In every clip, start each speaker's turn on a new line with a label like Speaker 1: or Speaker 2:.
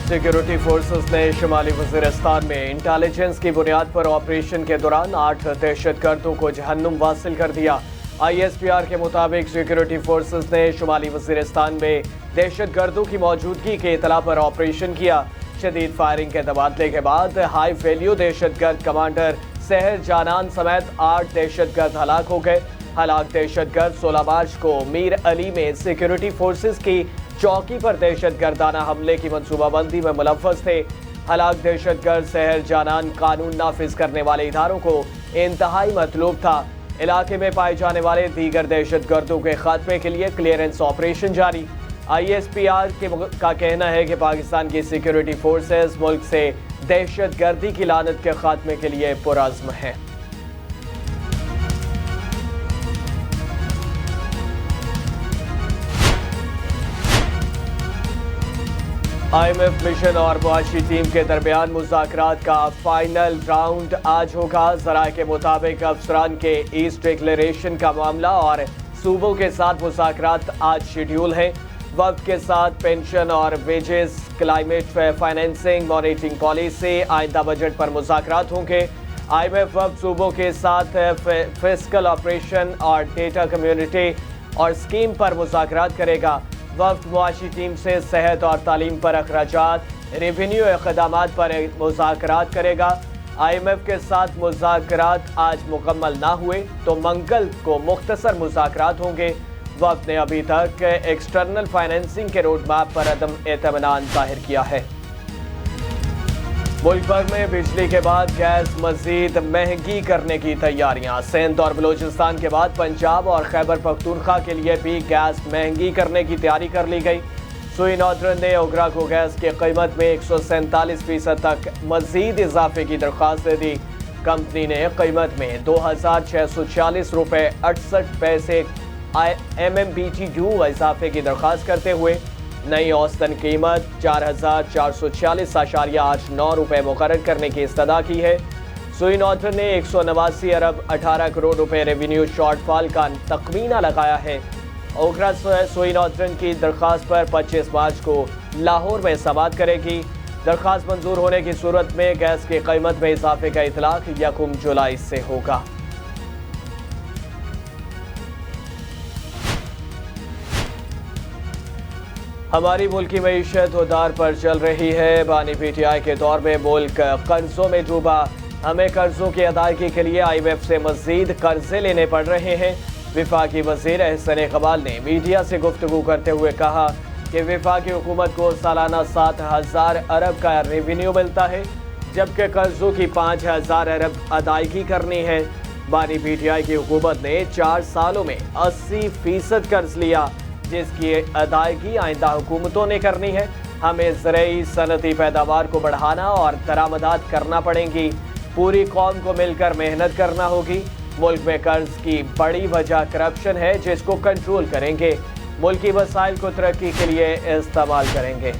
Speaker 1: Security forces ने शुमाली वज़ीरिस्तान में intelligence की बुनियाद पर ऑपरेशन के दौरान 8 दहशतगर्दों को जहन्नुम वासिल कर दिया। ISPR के मुताबिक सिक्योरिटी फोर्सेस ने शुमाली वज़ीरिस्तान में दहशतगर्दों की मौजूदगी की इतला पर ऑपरेशन किया। शदीद फायरिंग के तबादले के बाद हाई वैल्यू दहशतगर्द कमांडर सहर जानान समेत 8 दहशतगर्द हलाक हो गए। हलाक दहशतगर्द 16 मार्च को मीर अली में सिक्योरिटी फोर्सेस की चौकी पर दहशतगर्दाना हमले की मंसूबाबंदी में मुलव्वस थे। हलाक दहशतगर्द सहर जानान कानून नाफिज करने वाले इदारों को इंतहाई मतलूब था। इलाके में पाए जाने वाले दीगर दहशतगर्दों के खात्मे के लिए क्लियरेंस ऑपरेशन जारी। ISPR का कहना है कि पाकिस्तान की सिक्योरिटी फोर्सेस मुल्क से दहशतगर्दी की लानत के खात्मे के लिए पुरअज़्म हैं। IMF मिशन और मुआशी टीम के दरमियान मुज़ाकरात का फाइनल राउंड आज होगा। ज़राए के मुताबिक अफसरान के ईस्ट डिक्लेरेशन का मामला और सूबों के साथ मुज़ाकरात आज शेड्यूल हैं। वक्त के साथ पेंशन और wages, climate financing, monitoring policy, आइंदा बजट पर मुज़ाकरात होंगे। IMF वक्त सूबों के साथ फिस्कल ऑपरेशन और डेटा कम्युनिटी और स्कीम पर मुज़ाकरात करेगा। वक्त मुआशी टीम से सेहत और तालीम पर अखराजात, रेवेन्यू इक़दामात पर मुज़ाकरात करेगा। IMF के साथ मुज़ाकरात आज मुकम्मल ना हुए तो मंगल को मुख्तसर मुज़ाकरात होंगे। वक्त ने अभी तक एक्सटर्नल फाइनेंसिंग के रोड मैप पर अदम एतमानान जाहिर किया है। मुल्क भर में बिजली के बाद गैस मजीद महंगी करने की तैयारियां। सिंध और बलूचिस्तान के बाद पंजाब और खैबर पख्तूनख्वा के लिए भी गैस महंगी करने की तैयारी कर ली गई। सुई नॉर्दर्न ने ओगरा को गैस की कीमत में 147% तक मजीद इजाफे की दरख्वास्त दे दी। कंपनी ने कीमत में 2646 रुपये 68 पैसे MMBTU इजाफे की दरख्वास्त करते हुए नई औसतन कीमत 4446.89 रुपये मुकर्रर करने की इस्तदा की है। सुई नॉर्दर्न ने 189 अरब 18 करोड़ रुपए रेवेन्यू शॉर्टफॉल का तखमीना लगाया है। ओगरा सुई नॉर्दर्न की दरख्वास्त पर 25 मार्च को लाहौर में समाअत करेगी। दरख्वास्त मंजूर होने की सूरत में गैस की कीमत में इजाफे का इतलाक 1 जुलाई से होगा। हमारी मुल्की मईशत उधार पर चल रही है। बानी PTI के दौर में मुल्क कर्जों में डूबा। हमें कर्जों की अदायगी के लिए IMF से मजीद कर्जे लेने पड़ रहे हैं। वफाकी वज़ीर एहसन इकबाल ने मीडिया से गुफ्तगू करते हुए कहा कि वफाकी हुकूमत को सालाना 7,000 अरब का रेवेन्यू मिलता है, जबकि कर्जों की 5,000 अरब अदायगी करनी है। बानी PTI की हुकूमत ने 4 सालों में 80% कर्ज लिया, जिसकी अदायगी आइंदा हुकूमतों ने करनी है। हमें ज़रई सनती पैदावार को बढ़ाना और दरामदात करना पड़ेंगी। पूरी कौम को मिलकर मेहनत करना होगी। मुल्क में कर्ज की बड़ी वजह करप्शन है, जिसको कंट्रोल करेंगे। मुल्की वसाइल को तरक्की के लिए इस्तेमाल करेंगे।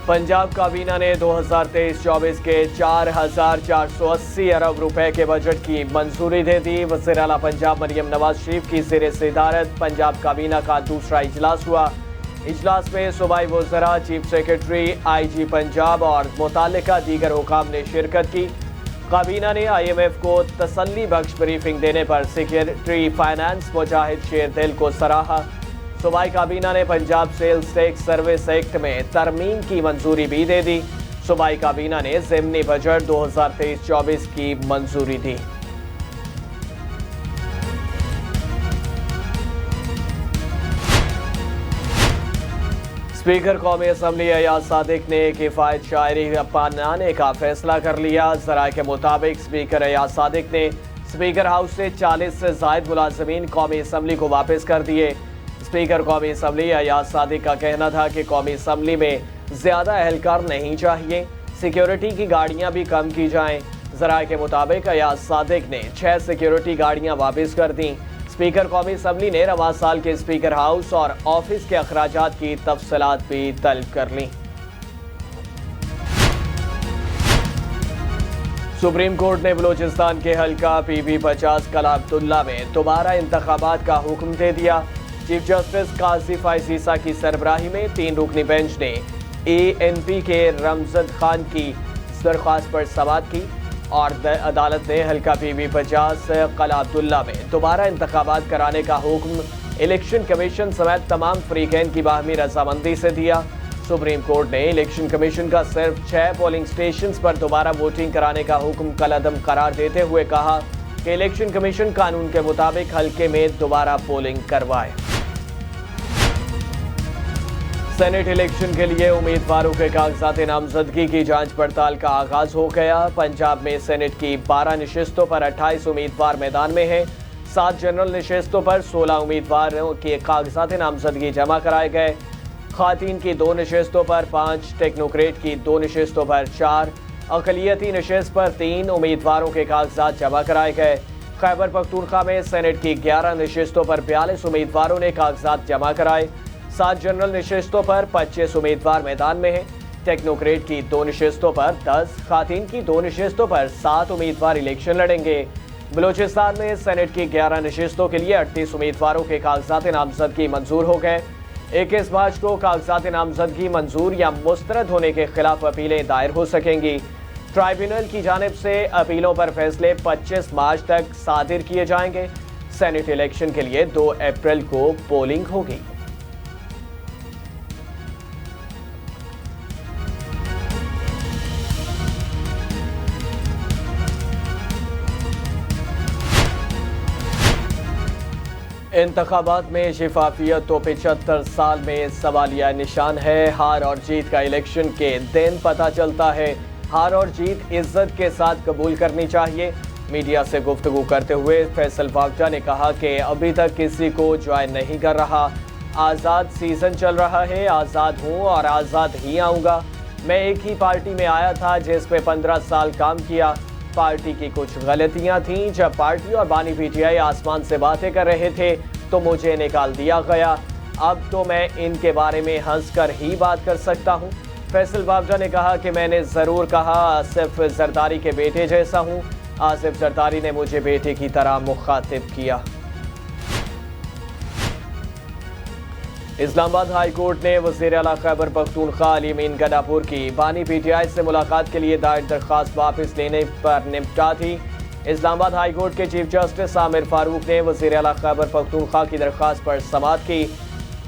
Speaker 1: पंजाब काबीना ने 2023-24 के 4,480 अरब रुपए के बजट की मंजूरी दे दी। वज़ीर आला पंजाब मरियम नवाज शरीफ की ज़ेर सदारत पंजाब काबीना का दूसरा इजलास हुआ। इजलास में सूबाई वज़रा, चीफ सेक्रेटरी, IG पंजाब और मुताल्लिका दीगर हुकाम ने शिरकत की। काबीना ने IMF को तसल्ली बख्श ब्रीफिंग देने पर सेक्रेटरी फाइनेंस मुजाहिद शेरदिल को सराहा। सूबाई काबीना ने Punjab sales tax service act में तरमीम की मंजूरी भी दे दी। सूबाई काबीना ने ज़िमनी बजट 2023-24 की मंजूरी दी। स्पीकर कौमी असम्बली अयाज सादिक ने किफ़ायत शायरी अपनाने का फैसला कर लिया। ज़राए के मुताबिक स्पीकर अयाज सादिक ने स्पीकर हाउस से 40 से ज़ायद मुलाजमीन कौमी असम्बली को वापस कर दिए। स्पीकर कौमी असम्बली अयाज सादिक का कहना था कि कौमी असम्बली में ज़्यादा एहलकार नहीं चाहिए, सिक्योरिटी की गाड़ियाँ भी कम की जाएँ। ज़राए के मुताबिक अयाज सादिक ने 6 सिक्योरिटी गाड़ियाँ वापस कर दी। स्पीकर कौमी असम्बली ने रवां साल के स्पीकर हाउस और ऑफिस के अखराजात की तफसीलात भी तलब कर ली। सुप्रीम कोर्ट ने बलूचिस्तान के हल्का PB-50 कला अब्दुल्ला में दोबारा इंतखाबात का हुक्म दे दिया। चीफ जस्टिस कासिफ आईसीसा की सरबराही में 3 रुकनी बेंच ने एएनपी के रमजद खान की दरख्वास्त पर समाअत की और अदालत ने हल्का PB 50 कला अब्दुल्ला में दोबारा इंतखाबात कराने का हुक्म इलेक्शन कमीशन समेत तमाम फरीकैन की बाहमी रजामंदी से दिया। सुप्रीम कोर्ट ने इलेक्शन कमीशन का सिर्फ 6 पोलिंग स्टेशन पर दोबारा वोटिंग कराने का हुक्म कलअदम करार देते हुए कहा कि इलेक्शन कमीशन कानून के मुताबिक हल्के में दोबारा पोलिंग करवाए। सेनेट इलेक्शन के लिए उम्मीदवारों के कागजात नामजदगी की जांच पड़ताल का आगाज हो गया। पंजाब में सेनेट की 12 नशिस्तों पर 28 उम्मीदवार मैदान में हैं। 7 जनरल नशिस्तों पर 16 उम्मीदवारों के कागजात नामजदगी जमा कराए गए। खातीन की 2 नशिस्तों पर 5, टेक्नोक्रेट की 2 नशिस्तों पर 4, अक़लियती नशिस्त पर 3 उम्मीदवारों के कागजात जमा कराए गए। खैबर पख्तूनख्वा में सेनेट की 11 नशिस्तों पर 42 उम्मीदवारों ने कागजात जमा कराए। 7 जनरल नशिस्तों पर 25 उम्मीदवार मैदान में हैं। टेक्नोक्रेट की 2 नशिस्तों पर 10, खातीन की 2 नशिस्तों पर 7 उम्मीदवार इलेक्शन लड़ेंगे। बलूचिस्तान में सेनेट की 11 नशिस्तों के लिए 38 उम्मीदवारों के कागजात नामजदगी मंजूर हो गए। 21 मार्च को कागजात नामजदगी मंजूर या मुस्तरद होने के खिलाफ अपीलें दायर हो सकेंगी। ट्राइब्यूनल की जानिब से अपीलों पर फैसले 25 मार्च तक सादिर किए जाएंगे। सेनेट इलेक्शन के लिए 2 अप्रैल को पोलिंग होगी। इंतखाबात में शिफाफियत तो 75 साल में सवालिया निशान है। हार और जीत का इलेक्शन के दिन पता चलता है। हार और जीत इज्जत के साथ कबूल करनी चाहिए। मीडिया से गुफ्तगू करते हुए फैसल वागजा ने कहा कि अभी तक किसी को ज्वाइन नहीं कर रहा। आज़ाद सीज़न चल रहा है, आज़ाद हूँ और आज़ाद ही आऊँगा। मैं एक ही पार्टी में आया था जिस पे 15 साल काम किया। पार्टी की कुछ गलतियां थीं। जब पार्टी और बानी PTI आसमान से बातें कर रहे थे तो मुझे निकाल दिया गया। अब तो मैं इनके बारे में हंसकर ही बात कर सकता हूं। फैसल वागजा ने कहा कि मैंने ज़रूर कहा आसिफ जरदारी के बेटे जैसा हूं। आसिफ जरदारी ने मुझे बेटे की तरह मुखातिब किया। इस्लामाबाद हाई कोर्ट ने वज़ीर आला खैबर पख्तूनख्वा अली अमीन गंडापुर की बानी PTI से मुलाकात के लिए दायर दरख्वास्त वापस लेने पर निपटा थी। इस्लामाबाद हाई कोर्ट के चीफ जस्टिस आमिर फारूक ने वज़ीर आला खैबर पख्तूनख्वा की दरख्वास्त पर समाअत की।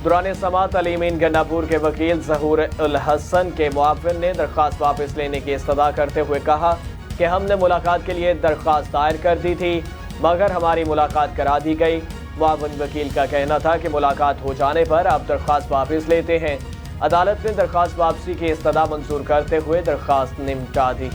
Speaker 1: दौरान समाअत अली अमीन गंडापुर के वकील ज़हूर उल हसन के मुआविन ने दरख्वास्त वापस लेने की इस्तदा करते हुए कहा कि हमने मुलाकात के लिए दरख्वास्त दायर कर दी थी मगर हमारी मुलाकात करा दी गई। मुआविन वकील का कहना था कि मुलाकात हो जाने पर अब दरख्वास्त वापस लेते हैं। अदालत ने दरख्वास्त वापसी की इस्तदा मंजूर करते हुए दरख्वास्त निपटा दी।